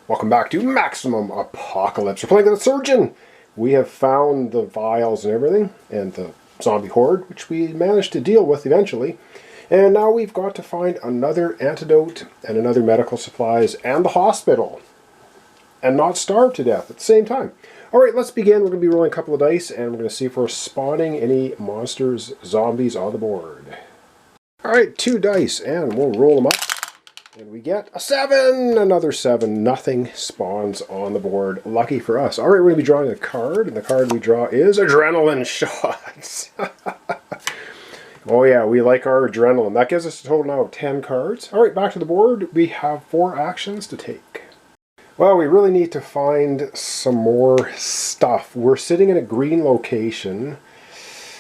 Welcome back to Maximum Apocalypse. We're playing the Surgeon. We have found the vials and everything, and the zombie horde, which we managed to deal with eventually. And now we've got to find another antidote and another medical supplies and the hospital. And not starve to death at the same time. Alright, let's begin. We're going to be rolling a couple of dice, and we're going to see if we're spawning any monsters, zombies on the board. Alright, 2 dice, and we'll roll them up. And we get a 7! Another 7. Nothing spawns on the board. Lucky for us. Alright, we're going to be drawing a card, and the card we draw is Adrenaline Shots. Oh yeah, we like our adrenaline. That gives us a total now of 10 cards. Alright, back to the board. We have 4 actions to take. Well, we really need to find some more stuff. We're sitting in a green location.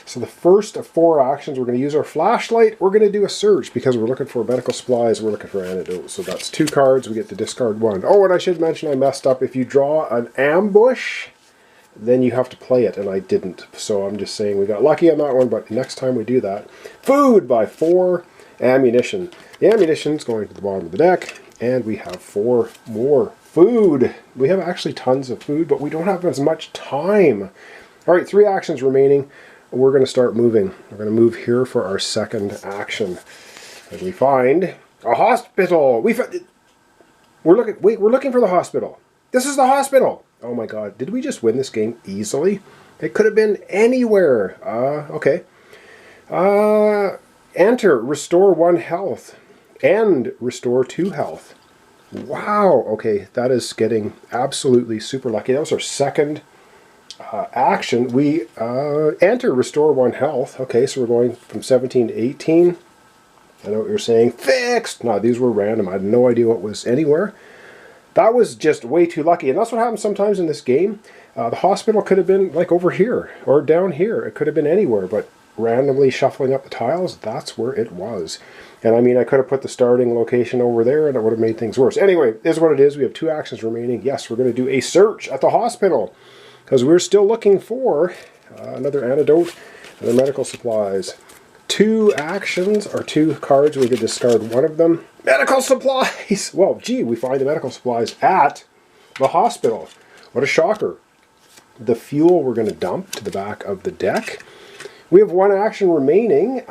So the first of 4 actions, we're going to use our flashlight. We're going to do a search because we're looking for medical supplies. We're looking for antidotes. So that's 2 cards. We get to discard 1. Oh, and I should mention I messed up. If you draw an ambush, then you have to play it, and I didn't. So I'm just saying we got lucky on that one, but next time we do that. Food by 4. Ammunition. The ammunition's going to the bottom of the deck, and we have 4 more. Food. We have actually tons of food, but we don't have as much time. All right, 3 actions remaining. We're going to start moving. We're going to move here for our second action. And we find a hospital. We're looking for the hospital. This is the hospital. Oh my god, did we just win this game easily? It could have been anywhere. Okay. Enter, restore 1 health. And restore 2 health. Wow, okay, that is getting absolutely super lucky. That was our second action. We enter, restore 1 health. Okay, so we're going from 17 to 18. I know what you're saying. Fixed! No, these were random. I had no idea what was anywhere. That was just way too lucky. And that's what happens sometimes in this game. The hospital could have been like over here or down here. It could have been anywhere, but randomly shuffling up the tiles, that's where it was. And I mean, I could have put the starting location over there and it would have made things worse. Anyway, it is what it is. We have 2 actions remaining. Yes, we're going to do a search at the hospital because we're still looking for another antidote and the medical supplies. 2 actions or 2 cards. We could discard 1 of them. Medical supplies! Well, gee, we find the medical supplies at the hospital. What a shocker. The fuel we're going to dump to the back of the deck. We have 1 action remaining.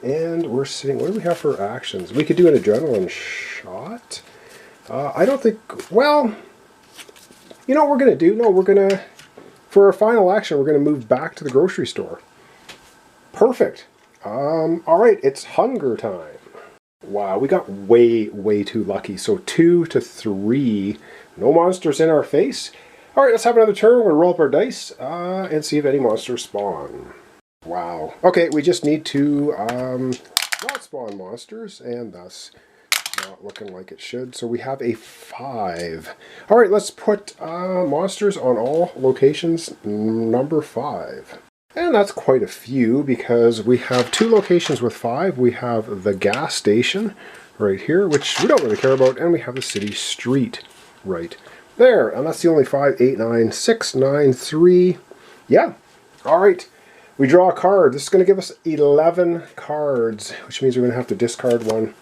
And we're sitting... What do we have for actions? We could do an adrenaline shot. I don't think... Well, you know what we're going to do? No, we're going to... For our final action, we're going to move back to the grocery store. Perfect. Alright, it's hunger time. Wow, we got way too lucky. So 2 to 3. No monsters in our face. Alright, let's have another turn. We're going to roll up our dice and see if any monsters spawn. Wow. Okay, we just need to not spawn monsters, and thus not looking like it should. So we have a 5. Alright, let's put monsters on all locations number 5. And that's quite a few because we have 2 locations with 5. We have the gas station right here, which we don't really care about, and we have the city street right there. And that's the only 5, 8, 9, 6, 9, 3. Yeah. Alright. We draw a card. This is going to give us 11 cards, which means we're going to have to discard 1.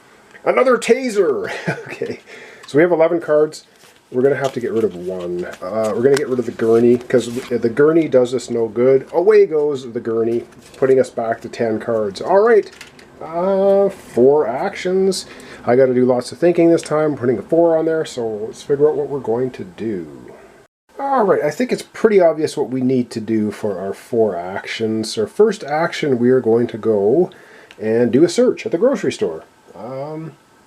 Another taser! Okay. So we have 11 cards. We're going to have to get rid of 1. We're going to get rid of the gurney, because the gurney does us no good. Away goes the gurney, putting us back to 10 cards. Alright, 4 actions. I got to do lots of thinking this time, putting a 4 on there, so let's figure out what we're going to do. Alright, I think it's pretty obvious what we need to do for our 4 actions. Our first action, we are going to go and do a search at the grocery store.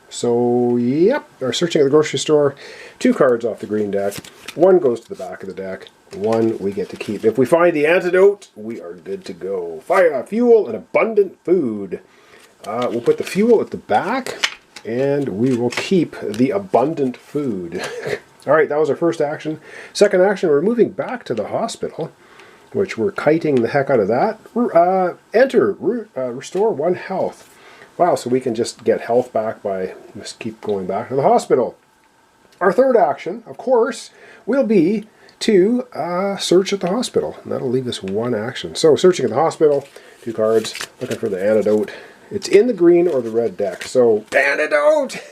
So, yep, we're searching at the grocery store. 2 cards off the green deck. 1 goes to the back of the deck. 1 we get to keep. If we find the antidote, we are good to go. Fire, fuel, and abundant food. We'll put the fuel at the back, and we will keep the abundant food. Alright, that was our first action. Second action, we're moving back to the hospital, which we're kiting the heck out of that. Enter, restore 1 health. Wow, so we can just get health back by just keep going back to the hospital. Our third action, of course, will be to search at the hospital. And that'll leave us 1 action. So, searching at the hospital, 2 cards, looking for the antidote. It's in the green or the red deck. So, antidote!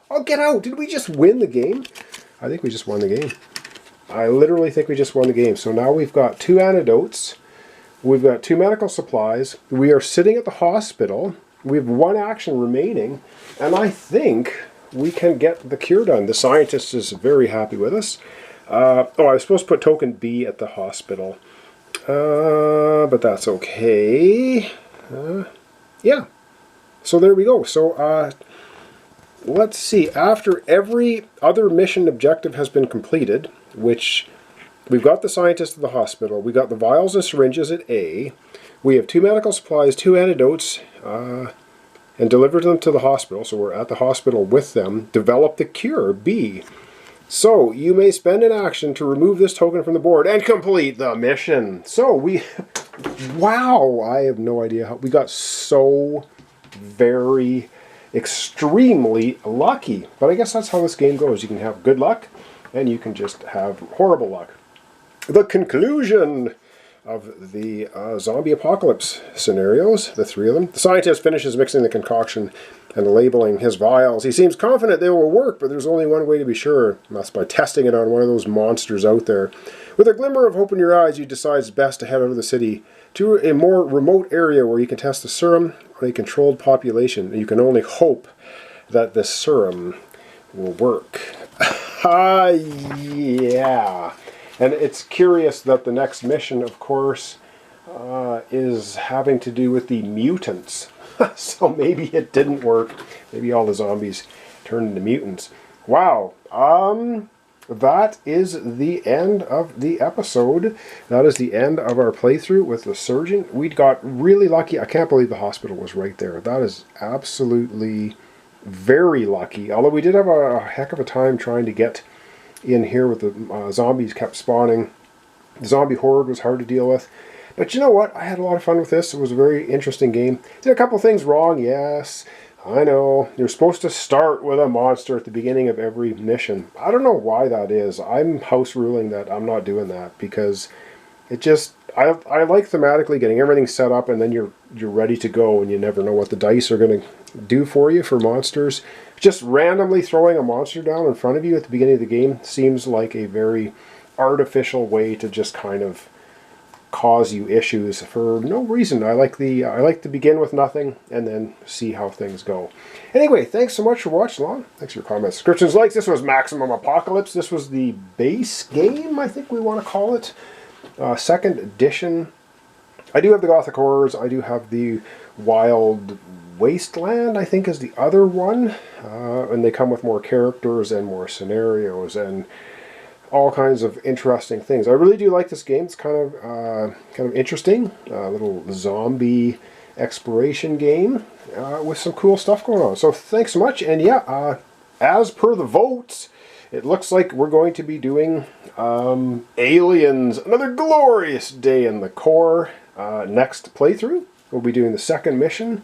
Oh, get out! Did we just win the game? I think we just won the game. I literally think we just won the game. So now we've got 2 antidotes. We've got 2 medical supplies. We are sitting at the hospital. We have 1 action remaining. And I think we can get the cure done. The scientist is very happy with us. Oh, I was supposed to put token B at the hospital. But that's okay. Yeah. So there we go. So let's see. After every other mission objective has been completed, which we've got the scientist at the hospital, we got the vials and syringes at A, we have 2 medical supplies, 2 antidotes, and delivered them to the hospital. So we're at the hospital with them. Develop the cure, B. So you may spend an action to remove this token from the board and complete the mission. So we, wow, I have no idea how, we got so very, extremely lucky. But I guess that's how this game goes. You can have good luck and you can just have horrible luck. The conclusion of the zombie apocalypse scenarios, the 3 of them. The scientist finishes mixing the concoction and labeling his vials. He seems confident they will work, but there's only one way to be sure, and that's by testing it on one of those monsters out there. With a glimmer of hope in your eyes, you decide it's best to head out of the city to a more remote area where you can test the serum on a controlled population. You can only hope that this serum will work. Yeah. And it's curious that the next mission, of course, is having to do with the mutants. So maybe it didn't work. Maybe all the zombies turned into mutants. Wow. That is the end of the episode. That is the end of our playthrough with the surgeon. We got really lucky. I can't believe the hospital was right there. That is absolutely very lucky. Although we did have a heck of a time trying to get in here with the zombies kept spawning. The zombie horde was hard to deal with. But you know what? I had a lot of fun with this. It was a very interesting game. Did a couple things wrong, yes. I know. You're supposed to start with a monster at the beginning of every mission. I don't know why that is. I'm house ruling that I'm not doing that because it just... I like thematically getting everything set up and then you're ready to go and you never know what the dice are going to do for you for monsters. Just randomly throwing a monster down in front of you at the beginning of the game seems like a very artificial way to just kind of cause you issues for no reason. I like to begin with nothing and then see how things go. Anyway, thanks so much for watching along. Thanks for your comments, subscriptions, likes. This was Maximum Apocalypse. This was the base game, I think we want to call it. 2nd edition. I do have the Gothic Horrors. I do have the Wild Wasteland, I think is the other one. And they come with more characters and more scenarios and all kinds of interesting things. I really do like this game. It's kind of interesting. A little zombie exploration game with some cool stuff going on. So thanks so much. And yeah, as per the votes, it looks like we're going to be doing Aliens, another glorious day in the core. Next playthrough, we'll be doing the 2nd mission,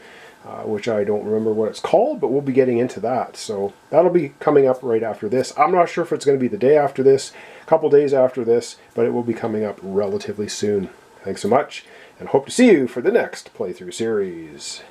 which I don't remember what it's called, but we'll be getting into that. So that'll be coming up right after this. I'm not sure if it's going to be the day after this, a couple days after this, but it will be coming up relatively soon. Thanks so much, and hope to see you for the next playthrough series.